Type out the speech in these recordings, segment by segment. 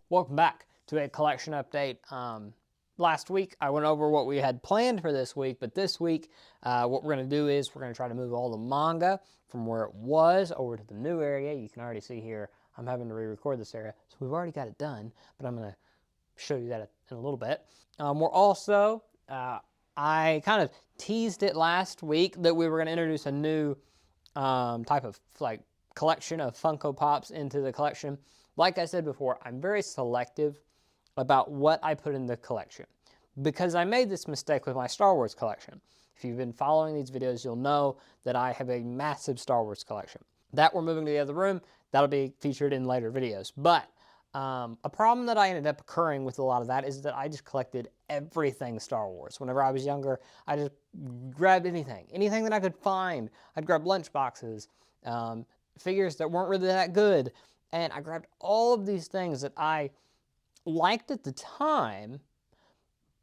Welcome back to a collection update. Last week I went over what we had planned for this week, but this week what we're going to do is we're going to try to move all the manga from where it was over to the new area. You can already see here I'm having to re-record this area, so we've already got it done, but I'm going to show you that in a little bit. We're also, I kind of teased it last week that we were going to introduce a new type of like collection of Funko Pops into the collection. Like I said before, I'm very selective about what I put in the collection because I made this mistake with my Star Wars collection. If you've been following these videos, you'll know that I have a massive Star Wars collection. That we're moving to the other room. That'll be featured in later videos. But a problem that I ended up occurring with a lot of that is that I just collected everything Star Wars. Whenever I was younger, I just grabbed anything that I could find. I'd grab lunch boxes, figures that weren't really that good, and I grabbed all of these things that I liked at the time,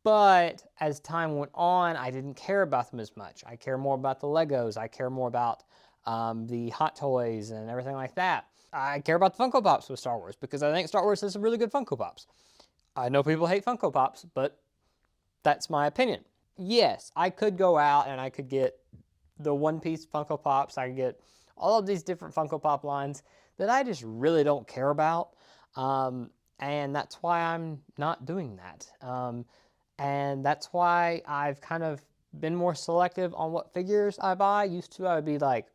but as time went on, I didn't care about them as much. I care more about the Legos. I care more about the Hot Toys and everything like that. I care about the Funko Pops with Star Wars because I think Star Wars has some really good Funko Pops. I know people hate Funko Pops, but that's my opinion. Yes, I could go out and I could get the One Piece Funko Pops. I could get all of these different Funko Pop lines that I just really don't care about. And that's why I'm not doing that. And that's why I've kind of been more selective on what figures I buy. Used to, I would be like,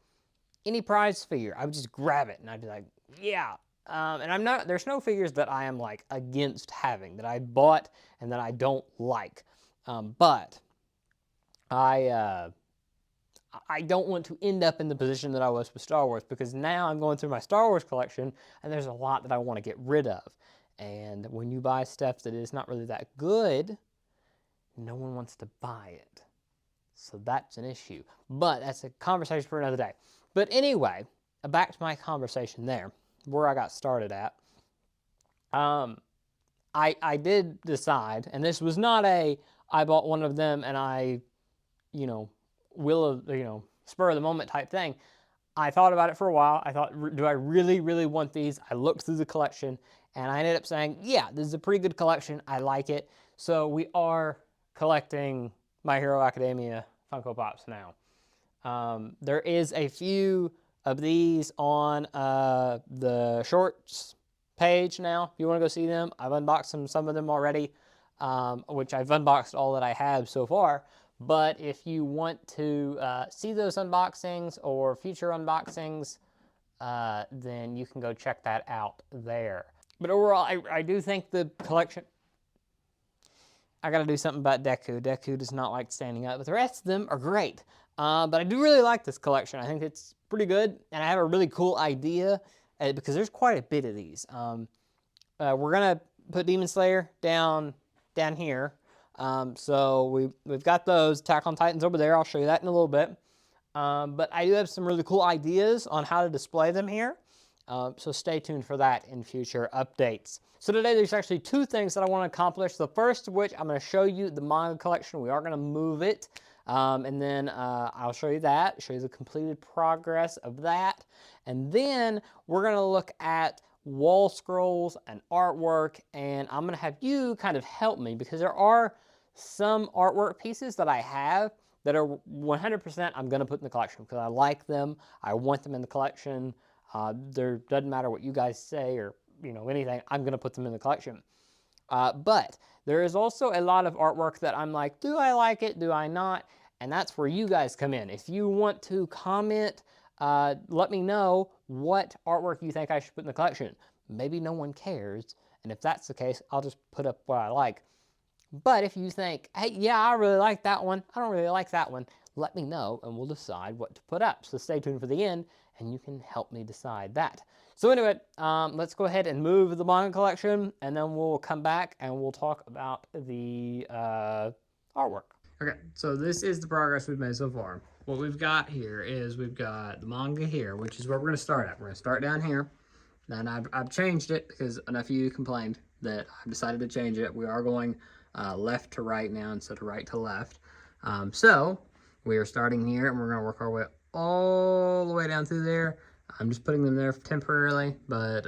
any prize figure, I would just grab it and I'd be like, yeah. And I'm not, there's no figures that I am like against having, that I bought and that I don't like. But I don't want to end up in the position that I was with Star Wars, because now I'm going through my Star Wars collection and there's a lot that I want to get rid of. And when you buy stuff that is not really that good, no one wants to buy it. So that's an issue. But that's a conversation for another day. But anyway, back to my conversation there, where I got started at. I did decide, and this was not I bought one of them and I, spur of the moment type thing. I thought about it for a while. I thought, do I really, really want these? I looked through the collection and I ended up saying, yeah, this is a pretty good collection. I like it. So we are collecting My Hero Academia Funko Pops now. There is a few of these on the shorts page now. If you want to go see them, I've unboxed some of them already, which I've unboxed all that I have so far. But if you want to see those unboxings or future unboxings, then you can go check that out there. But overall, I do think the collection... I gotta do something about Deku. Deku does not like standing up, but the rest of them are great. But I do really like this collection. I think it's pretty good, and I have a really cool idea, because there's quite a bit of these. We're gonna put Demon Slayer down here. So we've got those Attack on Titans over there. I'll show you that in a little bit. But I do have some really cool ideas on how to display them here. So stay tuned for that in future updates. So today there's actually two things that I want to accomplish. The first of which, I'm going to show you the manga collection. We are going to move it. And then I'll show you that, show you the completed progress of that. And then we're going to look at wall scrolls and artwork. And I'm going to have you kind of help me, because there are some artwork pieces that I have that are 100% I'm going to put in the collection because I like them. I want them in the collection. There doesn't matter what you guys say or anything, I'm going to put them in the collection. But there is also a lot of artwork that I'm like, do I like it? Do I not? And that's where you guys come in. If you want to comment, let me know what artwork you think I should put in the collection. Maybe no one cares, and if that's the case, I'll just put up what I like. But if you think, hey, yeah, I really like that one, I don't really like that one, let me know and we'll decide what to put up. So stay tuned for the end and you can help me decide that. So anyway, let's go ahead and move the manga collection, and then we'll come back and we'll talk about the artwork. Okay, so this is the progress we've made so far. What we've got here is we've got the manga here, which is where we're going to start at. We're going to start down here. And I've changed it because enough of you complained that I've decided to change it. We are going left to right now instead of right to left. So we are starting here, and we're going to work our way all the way down through there. I'm just putting them there temporarily, but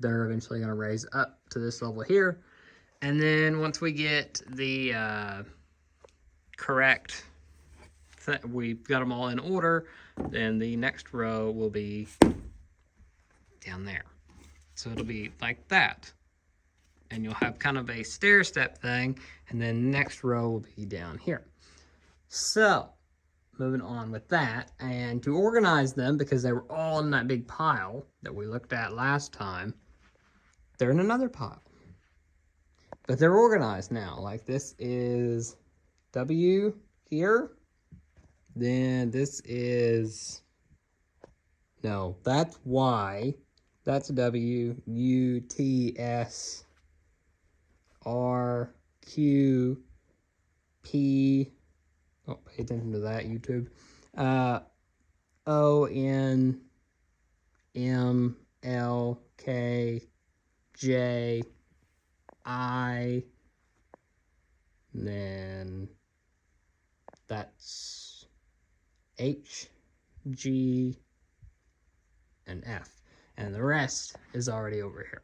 they're eventually going to raise up to this level here. And then once we get the correct, we've got them all in order, then the next row will be down there. So it'll be like that. And you'll have kind of a stair step thing, and then next row will be down here. So, moving on with that, and to organize them, because they were all in that big pile that we looked at last time, they're in another pile. But they're organized now. Like this is W here. Then this is, no, that's Y. That's W, U, T, S, R, Q, P, oh, pay attention to that, YouTube. O, N, M, L, K, J, I, and then that's H, G, and F. And the rest is already over here.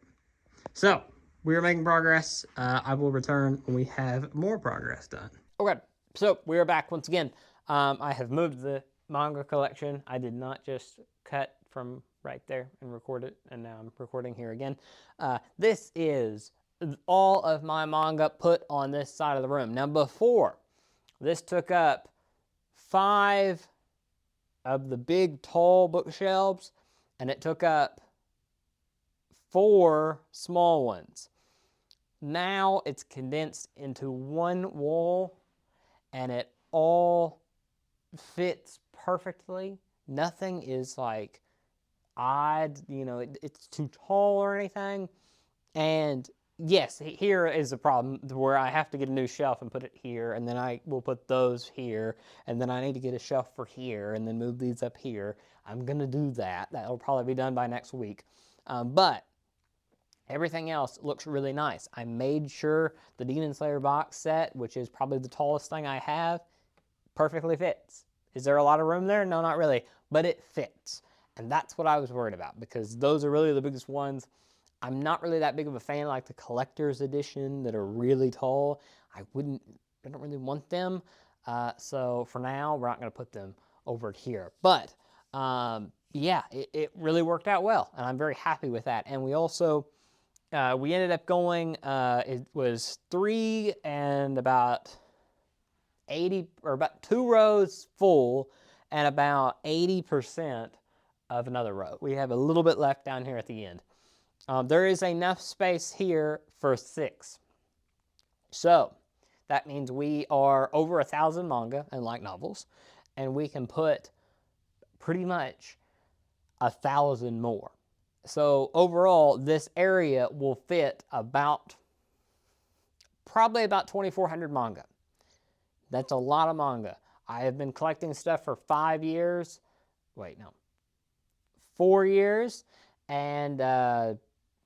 So, we are making progress. I will return when we have more progress done. Okay, so we are back once again. I have moved the manga collection. I did not just cut from right there and record it, and now I'm recording here again. This is all of my manga put on this side of the room. Now before, this took up 5 of the big tall bookshelves, and it took up 4 small ones. Now it's condensed into one wall, and it all fits perfectly. Nothing is like odd, you know, it's too tall or anything. And yes, here is a problem where I have to get a new shelf and put it here, and then I will put those here, and then I need to get a shelf for here, and then move these up here. I'm gonna do that. That'll probably be done by next week. But everything else looks really nice. I made sure the Demon Slayer box set, which is probably the tallest thing I have, perfectly fits. Is there a lot of room there? No, not really, but it fits. And that's what I was worried about, because those are really the biggest ones. I'm not really that big of a fan like the collector's edition that are really tall. I don't really want them. So for now, we're not gonna put them over here. But yeah, it really worked out well, and I'm very happy with that. And we also, we ended up going, it was 3 and about 80, or about 2 rows full, and about 80% of another row. We have a little bit left down here at the end. There is enough space here for 6. So that means we are over 1,000 manga and light novels, and we can put pretty much 1,000 more. So overall, this area will fit probably about 2,400 manga. That's a lot of manga. I have been collecting stuff for 5 years. Wait, no. 4 years, and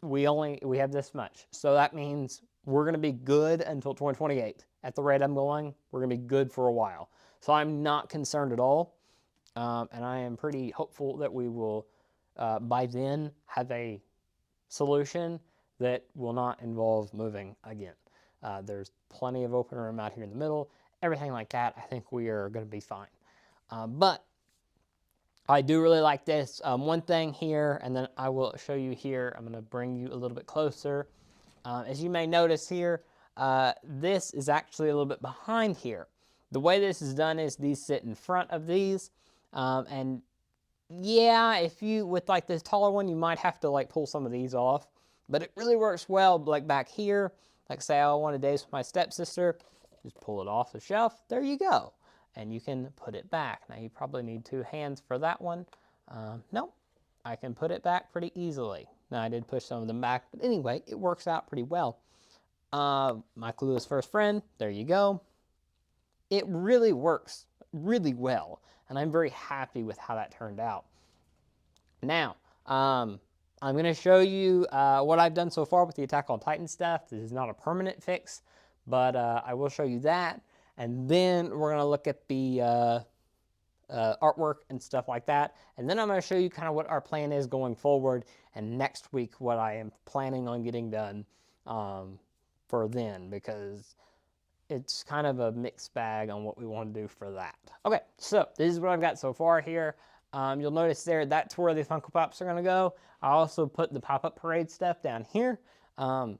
we have this much. So that means we're going to be good until 2028. At the rate I'm going, we're going to be good for a while. So I'm not concerned at all, and I am pretty hopeful that we will, by then, have a solution that will not involve moving again. There's plenty of open room out here in the middle. Everything like that, I think we are going to be fine. But I do really like this. One thing here, and then I will show you here. I'm going to bring you a little bit closer. As you may notice here, this is actually a little bit behind here. The way this is done is these sit in front of these. And yeah, if you, with like this taller one, you might have to like pull some of these off. But it really works well, like back here. Like say I want a date with my stepsister. Just pull it off the shelf. There you go. And you can put it back. Now you probably need 2 hands for that one. No, I can put it back pretty easily. Now I did push some of them back, but anyway, it works out pretty well. My Clueless First Friend, there you go. It really works really well, and I'm very happy with how that turned out. Now, I'm going to show you what I've done so far with the Attack on Titan stuff. This is not a permanent fix, but I will show you that. And then we're going to look at the artwork and stuff like that. And then I'm going to show you kind of what our plan is going forward. And next week, what I am planning on getting done for then, because it's kind of a mixed bag on what we want to do for that. Okay, so this is what I've got so far here. You'll notice there, that's where the Funko Pops are going to go. I also put the pop-up parade stuff down here. Now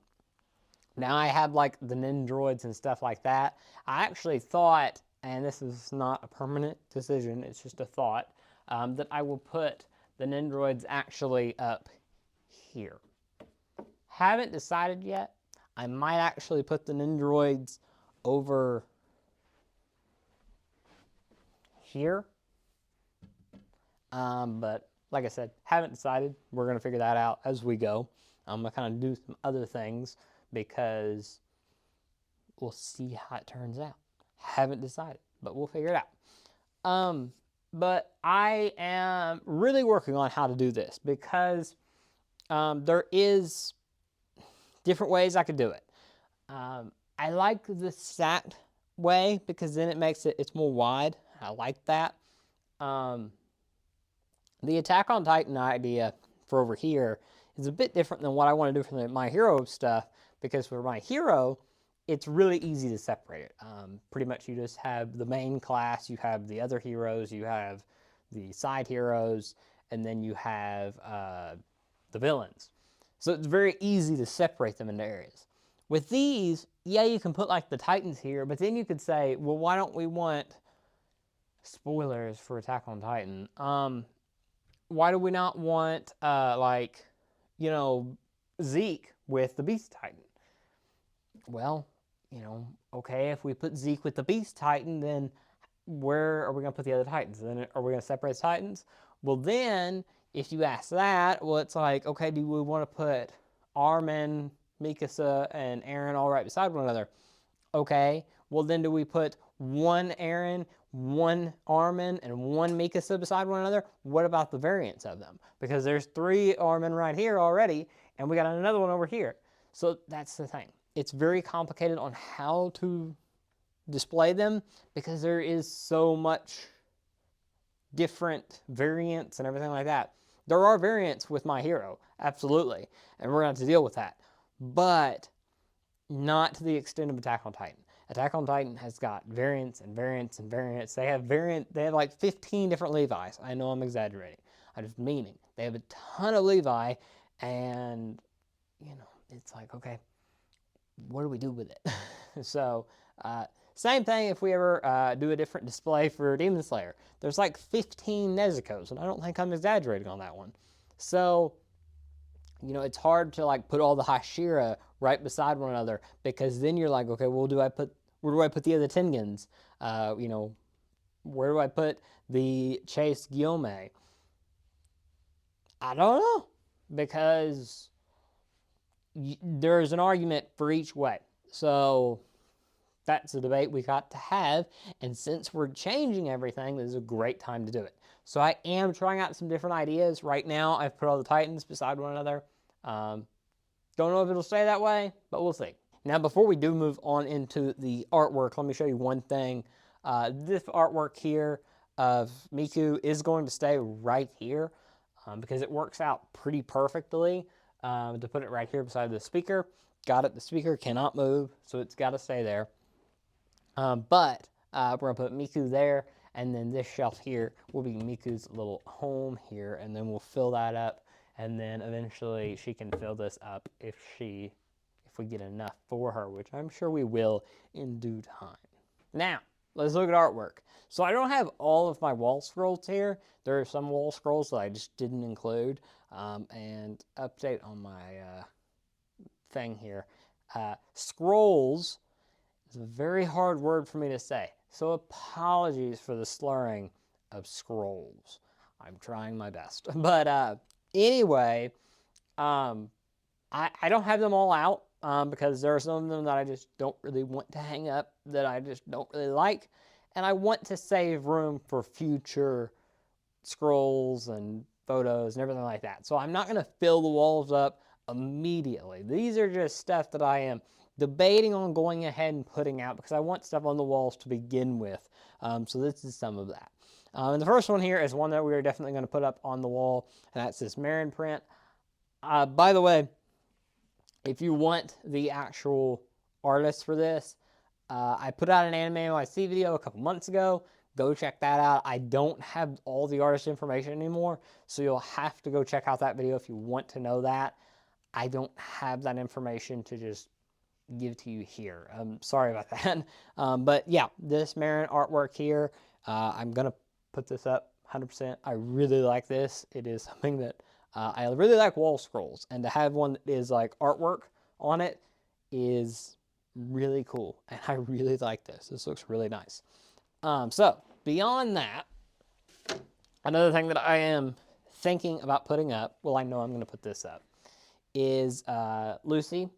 I have like the Nindroids and stuff like that. I actually thought, and this is not a permanent decision, it's just a thought, that I will put the Nindroids actually up here. Haven't decided yet. I might actually put the Nindroids over here. But like I said, haven't decided. We're going to figure that out as we go. I'm going to kind of do some other things because we'll see how it turns out. Haven't decided, but we'll figure it out. But I am really working on how to do this because there is different ways I could do it. I like the stacked way because then it makes it's more wide. I like that. The Attack on Titan idea for over here is a bit different than what I want to do for the My Hero stuff, because for My Hero, it's really easy to separate it. Pretty much you just have the main class, you have the other heroes, you have the side heroes, and then you have the villains. So it's very easy to separate them into areas. With these, yeah, you can put like the Titans here, but then you could say, well, why don't we want spoilers for Attack on Titan? Why do we not want like, you know, Zeke with the Beast Titan? Well, you know, okay, if we put Zeke with the Beast Titan, then where are we going to put the other Titans? Then are we going to separate the Titans? Well, then, if you ask that, well, it's like, okay, do we want to put Armin, Mikasa, and Eren all right beside one another? Okay, well, then do we put one Eren, one Armin, and one Mikasa beside one another? What about the variants of them? Because there's 3 Armin right here already, and we got another one over here. So that's the thing. It's very complicated on how to display them because there is so much different variants and everything like that. There are variants with My Hero, absolutely, and we're going to have to deal with that. But not to the extent of Attack on Titan. Attack on Titan has got variants and variants and variants. They have like 15 different Levi's. I know I'm exaggerating. I'm just meaning. They have a ton of Levi, and, you know, it's like, okay, what do we do with it? So, same thing if we ever do a different display for Demon Slayer. There's like 15 Nezuko's, and I don't think I'm exaggerating on that one. So, you know, it's hard to like put all the Hashira right beside one another, because then you're like, okay, well, where do I put the other Tengans? You know, where do I put the Chase Gyome? I don't know, because there's an argument for each way. So that's a debate we got to have, and since we're changing everything, this is a great time to do it. So I am trying out some different ideas. Right now, I've put all the Titans beside one another. Don't know if it'll stay that way, but we'll see. Now, before we do move on into the artwork, let me show you one thing. This artwork here of Miku is going to stay right here because it works out pretty perfectly to put it right here beside the speaker. Got it, the speaker cannot move, so it's got to stay there. But we're going to put Miku there, and then this shelf here will be Miku's little home here, and then we'll fill that up, and then eventually she can fill this up if we get enough for her, which I'm sure we will in due time. Now, let's look at artwork. So I don't have all of my wall scrolls here. There are some wall scrolls that I just didn't include. And update on my thing here. Scrolls is a very hard word for me to say, so apologies for the slurring of scrolls. I'm trying my best. But anyway, I don't have them all out because there are some of them that I just don't really want to hang up, that I just don't really like, and I want to save room for future scrolls and photos and everything like that. So I'm not going to fill the walls up immediately. These are just stuff that I am debating on going ahead and putting out because I want stuff on the walls to begin with. So this is some of that. And the first one here is one that we are definitely going to put up on the wall, and that's this Marin print. By the way, If you want the actual artist for this, I put out an Anime NYC video a couple months ago. Go check that out. I don't have all the artist information anymore, so you'll have to go check out that video if you want to know that. I don't have that information to just give to you here. I'm sorry about that. But yeah, this Marin artwork here, I'm going to put this up 100%. I really like this. It is something that I really like wall scrolls, and to have one that is like artwork on it is really cool, and I really like this. This looks really nice. So beyond that, another thing that I am thinking about putting up, well, I know I'm going to put this up, is Lucy.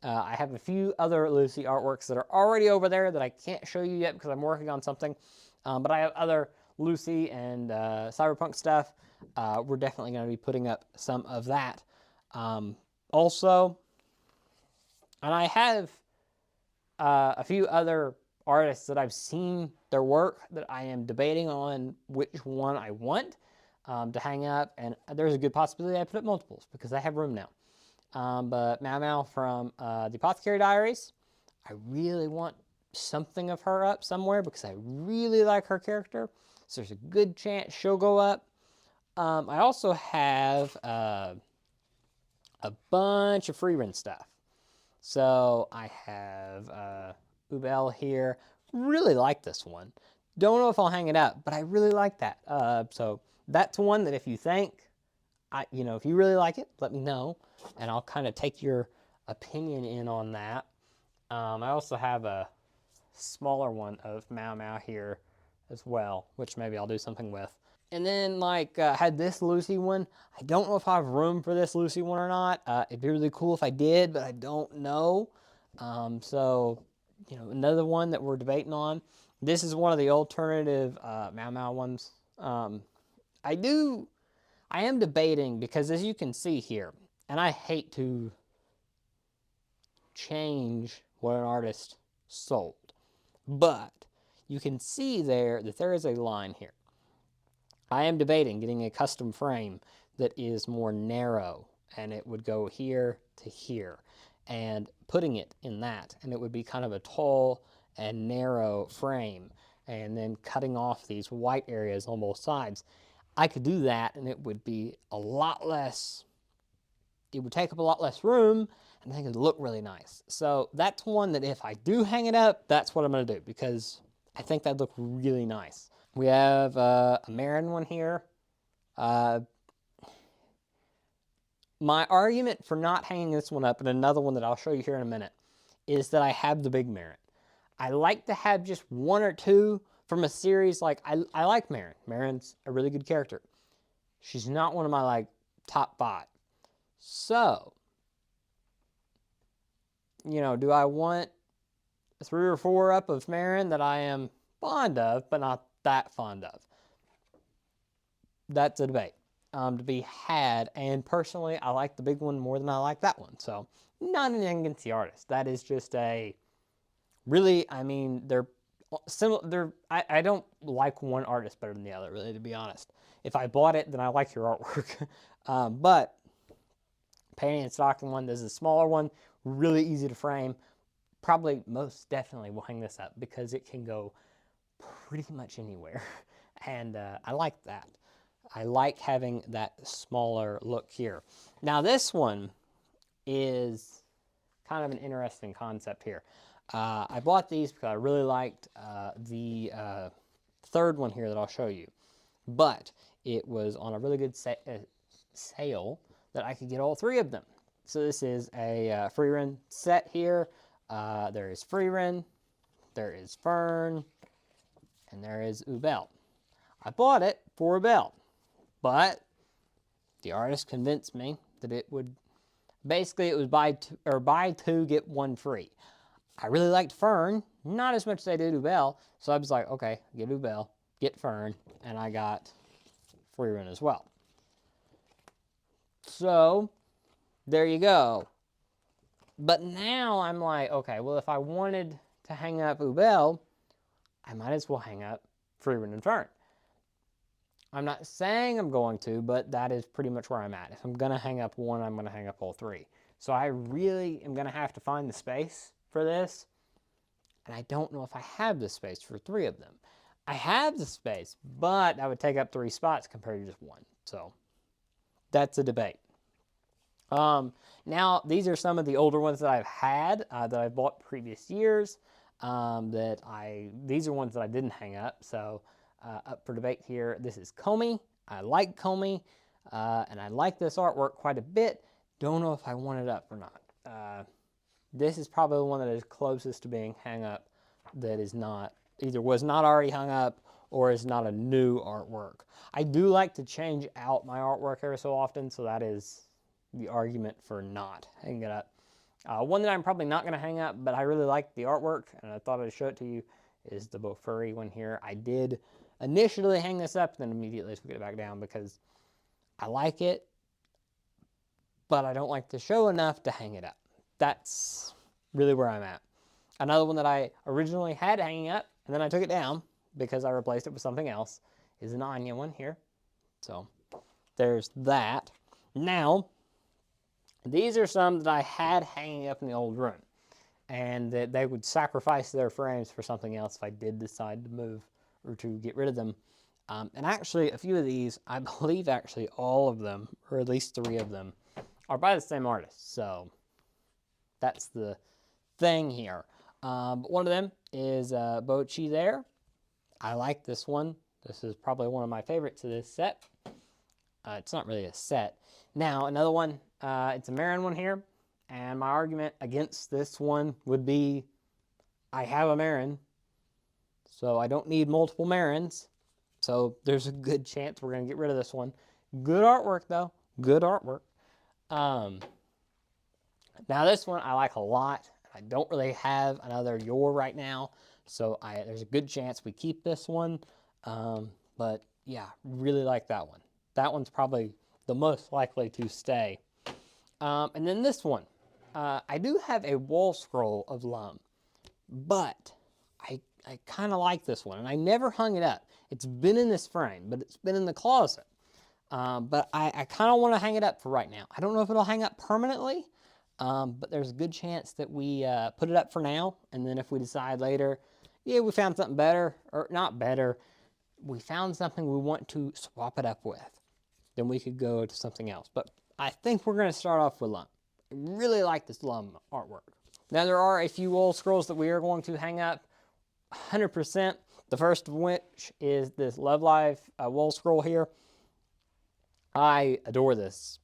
I have a few other Lucy artworks that are already over there that I can't show you yet because I'm working on something. But I have other Lucy and Cyberpunk stuff. We're definitely going to be putting up some of that. Also, and I have a few other artists that I've seen their work that I am debating on which one I want to hang up. And there's a good possibility I put up multiples because I have room now. But Mau Mau from the Apothecary Diaries, I really want something of her up somewhere because I really like her character. So there's a good chance she'll go up. I also have a bunch of free run stuff. So I have Ubel here. Really like this one. Don't know if I'll hang it up, but I really like that. So that's one that if you think, if you really like it, let me know, and I'll kind of take your opinion in on that. I also have a smaller one of Mau Mau here as well, which maybe I'll do something with. And then, had this Lucy one. I don't know if I have room for this Lucy one or not. It'd be really cool if I did, but I don't know. So, another one that we're debating on. This is one of the alternative Mau Mau ones. I am debating because, as you can see here, and I hate to change what an artist sold, but you can see there that there is a line here. I am debating getting a custom frame that is more narrow, and it would go here to here, and putting it in that, and it would be kind of a tall and narrow frame, and then cutting off these white areas on both sides. I could do that, and it would be a lot less, it would take up a lot less room, and I think it would look really nice. So that's one that if I do hang it up, that's what I'm going to do, because I think that'd look really nice. We have a Marin one here. My argument for not hanging this one up, and another one that I'll show you here in a minute, is that I have the big Marin. I like to have just one or two from a series. I like Marin. Marin's a really good character. She's not one of my top 5. So, do I want 3 or 4 up of Marin that I am fond of, but not that fond of? That's a debate to be had. And personally, I like the big one more than I like that one. So, not anything against the artist. That is just they're similar. I don't like one artist better than the other, really, to be honest. If I bought it, then I like your artwork. But painting and stocking one, this is a smaller one, really easy to frame. Probably most definitely will hang this up because it can go pretty much anywhere. And I like that. I like having that smaller look here. Now this one is kind of an interesting concept here. I bought these because I really liked the third one here that I'll show you. But it was on a really good sale that I could get all 3 of them. So this is a free run set here. There is free run, there is Fern, and there is Ubel. I bought it for Ubel, but the artist convinced me that it would, basically it was buy 2 get 1 free. I really liked Fern, not as much as I did Ubel, so I was like, okay, get Ubel, get Fern, and I got free run as well. So, there you go. But now I'm like, okay, well, if I wanted to hang up Ubel, I might as well hang up free run and Fern. I'm not saying I'm going to, but that is pretty much where I'm at. If I'm going to hang up one, I'm going to hang up all 3. So I really am going to have to find the space for this. And I don't know if I have the space for 3 of them. I have the space, but that would take up 3 spots compared to just 1. So that's a debate. Now, these are some of the older ones that I've had that I bought previous years. These are ones that I didn't hang up. So up for debate here. This is Comey. I like Comey, and I like this artwork quite a bit. Don't know if I want it up or not. This is probably the one that is closest to being hung up that is not, either was not already hung up or is not a new artwork. I do like to change out my artwork every so often, so that is the argument for not hanging it up. One that I'm probably not going to hang up, but I really like the artwork, and I thought I'd show it to you, is the Bofuri one here. I did initially hang this up, then immediately took it back down because I like it, but I don't like the show enough to hang it up. That's really where I'm at. Another one that I originally had hanging up, and then I took it down because I replaced it with something else, is an Anya one here. So there's that. Now, these are some that I had hanging up in the old room, and that they would sacrifice their frames for something else if I did decide to move or to get rid of them. And actually, a few of these, I believe actually all of them, or at least 3 of them, are by the same artist. So that's the thing here. But one of them is Bochi there. I like this one. This is probably one of my favorites of this set. It's not really a set. Now, another one, it's a Marin one here. And my argument against this one would be I have a Marin, so I don't need multiple Marins. So there's a good chance we're going to get rid of this one. Good artwork, though. Good artwork. Now, this one I like a lot. I don't really have another Yor right now, so there's a good chance we keep this one. But yeah, really like that one. That one's probably the most likely to stay. And then this one. I do have a wall scroll of Lum, but I kind of like this one, and I never hung it up. It's been in this frame, but it's been in the closet. But I kind of want to hang it up for right now. I don't know if it'll hang up permanently, but there's a good chance that we put it up for now, and then if we decide later, yeah, we found something better, or not better, we found something we want to swap it up with, then we could go to something else. But I think we're going to start off with Lum. I really like this Lum artwork. Now, there are a few old scrolls that we are going to hang up 100%. The first of which is this Love Live wool scroll here. I adore this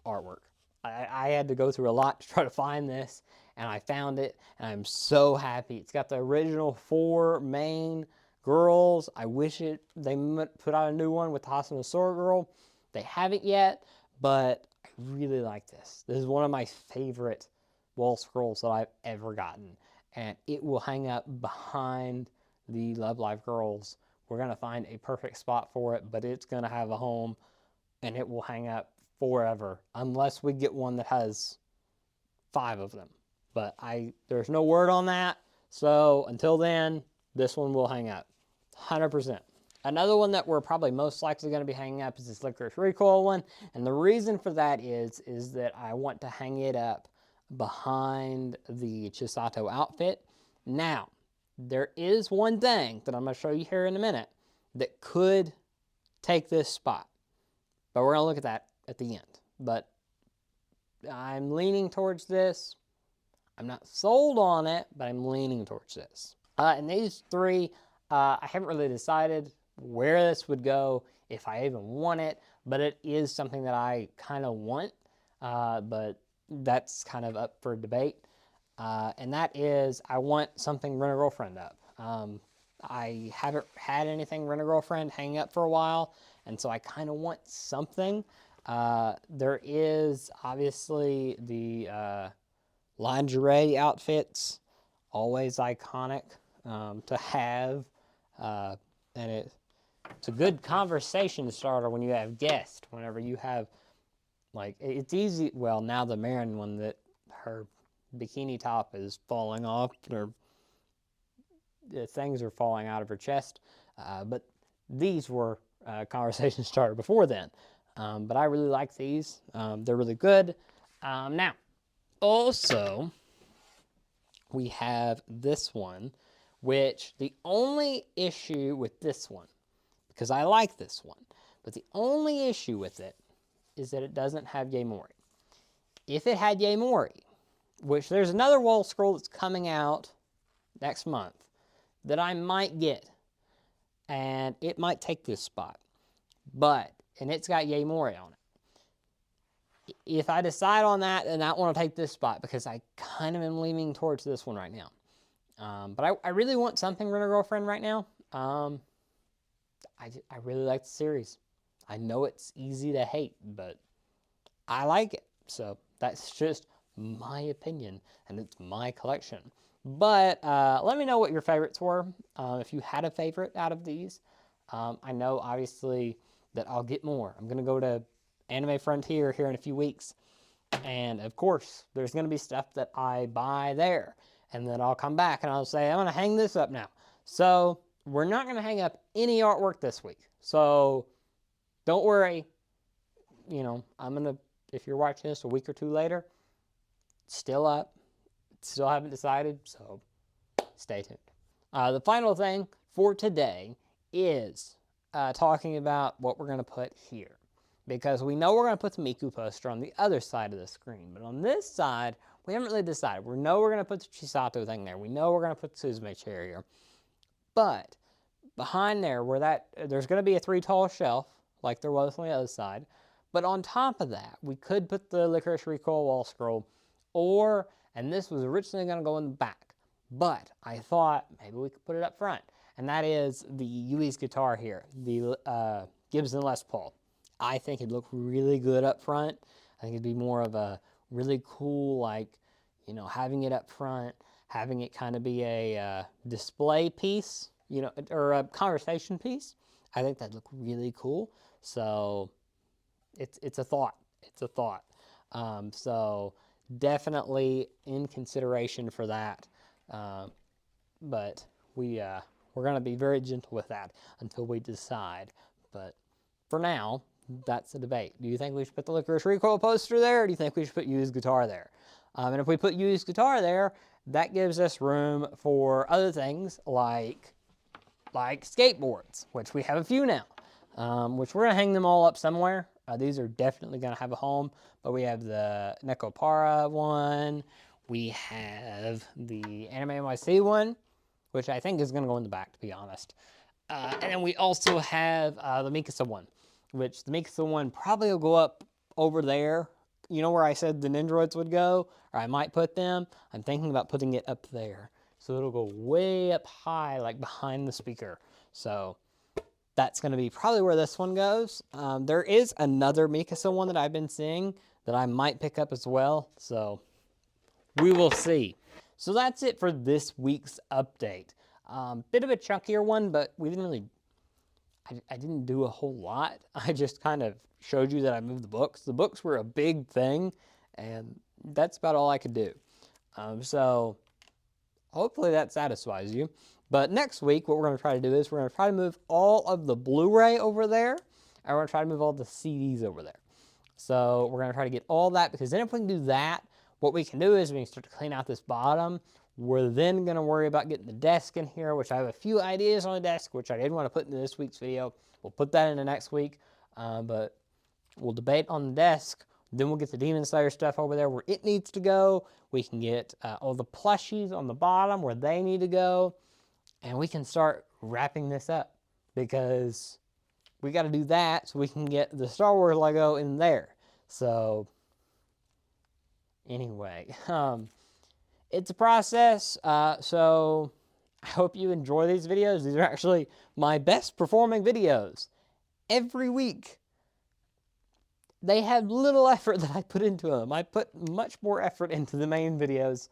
artwork. I had to go through a lot to try to find this, and I found it, and I'm so happy. It's got the original 4 main girls. I wish they put out a new one with the Hasuna Sora girl. They haven't yet, but I really like this. This is one of my favorite wall scrolls that I've ever gotten, and it will hang up behind the Love Live girls. We're going to find a perfect spot for it, but it's going to have a home, and it will hang up forever, unless we get one that has 5 of them. But there's no word on that, so until then, this one will hang up 100%. Another one that we're probably most likely going to be hanging up is this Licorice Recoil one, and the reason for that is that I want to hang it up behind the Chisato outfit. Now, there is one thing that I'm going to show you here in a minute that could take this spot, but we're going to look at that at the end. But I'm leaning towards this. I'm not sold on it, but I'm leaning towards this. And these 3, I haven't really decided where this would go, if I even want it, but it is something that I kind of want, but that's kind of up for debate. And that is, I want something Rent-A-Girlfriend up. I haven't had anything Rent-A-Girlfriend hanging up for a while, and so I kind of want something. There is obviously the lingerie outfits, always iconic to have, and it's a good conversation starter when you have guests, whenever you have, like, it's easy, well, now the Marin one, that her bikini top is falling off, or things are falling out of her chest, but these were conversation starter before then. But I really like these. They're really good. Now, Also, we have this one, which the only issue with this one, because I like this one, but the only issue with it is that it doesn't have Yaemori. If it had Yaemori, which there's another wall scroll that's coming out next month that I might get, and it might take this spot, and it's got Yaemori on it. If I decide on that, then I want to take this spot because I kind of am leaning towards this one right now. But I really want something Rent a Girlfriend right now. I really like the series. I know it's easy to hate, but I like it. So that's just my opinion, and it's my collection. But let me know what your favorites were, if you had a favorite out of these. I know, obviously, that I'll get more. I'm going to go to Anime Frontier here in a few weeks. And, of course, there's going to be stuff that I buy there. And then I'll come back and I'll say, I'm going to hang this up now. So we're not going to hang up any artwork this week. So don't worry. You know, I'm going to, if you're watching this a week or two later, still up. Still haven't decided, so stay tuned. The final thing for today is talking about what we're going to put here. Because we know we're going to put the Miku poster on the other side of the screen. But on this side, we haven't really decided. We know we're going to put the Chisato thing there. We know we're going to put the Suzume chair here. But behind there, there's going to be a 3 tall shelf, like there was on the other side. But on top of that, we could put the Licorice Recoil wall scroll, and this was originally going to go in the back, but I thought maybe we could put it up front, and that is the Yui's guitar here, the Gibson Les Paul. I think it'd look really good up front. I think it'd be more of a really cool, like, you know, having it up front, having it kind of be a display piece, you know, or a conversation piece. I think that'd look really cool. So it's a thought. It's a thought. So definitely in consideration for that. But we're going to be very gentle with that until we decide. But for now, that's the debate. Do you think we should put the Licorice Recoil poster there, or do you think we should put Yu's guitar there? And if we put Yu's guitar there, that gives us room for other things like skateboards, which we have a few now, which we're going to hang them all up somewhere. These are definitely going to have a home, but we have the Nekopara one. We have the Anime NYC one, which I think is going to go in the back, to be honest. And then we also have the Mikasa one, which the Mikasa one probably will go up over there. You know where I said the Nindroids would go? Or I might put them? I'm thinking about putting it up there. So it'll go way up high, like behind the speaker. So that's going to be probably where this one goes. There is another Mikasa one that I've been seeing that I might pick up as well. So we will see. So that's it for this week's update. Bit of a chunkier one, but we didn't really, I didn't do a whole lot. I just kind of showed you that I moved the books. The books were a big thing, and that's about all I could do. So hopefully that satisfies you. But next week, what we're going to try to do is we're going to try to move all of the Blu-ray over there, and we're going to try to move all the CDs over there. So we're going to try to get all that, because then if we can do that, what we can do is we can start to clean out this bottom. We're then going to worry about getting the desk in here, which I have a few ideas on the desk, which I didn't want to put into this week's video. We'll put that into next week, but we'll debate on the desk. Then we'll get the Demon Slayer stuff over there where it needs to go. We can get all the plushies on the bottom where they need to go. And we can start wrapping this up, because we got to do that so we can get the Star Wars Lego in there. So anyway, it's a process. So I hope you enjoy these videos. These are actually my best performing videos every week. They have little effort that I put into them. I put much more effort into the main videos,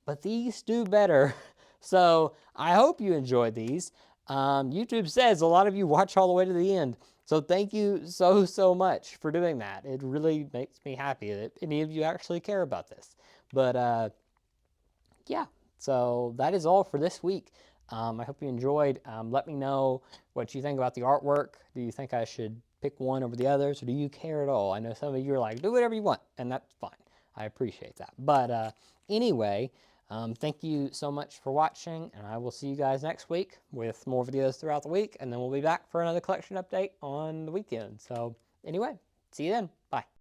but these do better. So I hope you enjoyed these. YouTube says a lot of you watch all the way to the end. So thank you so much for doing that. It really makes me happy that any of you actually care about this. But yeah, so that is all for this week. I hope you enjoyed. Let me know what you think about the artwork. Do you think I should pick one over the others, or do you care at all? I know some of you are like, do whatever you want, and that's fine. I appreciate that. But anyway, thank you so much for watching, and I will see you guys next week with more videos throughout the week, and then we'll be back for another collection update on the weekend. So anyway, see you then. Bye.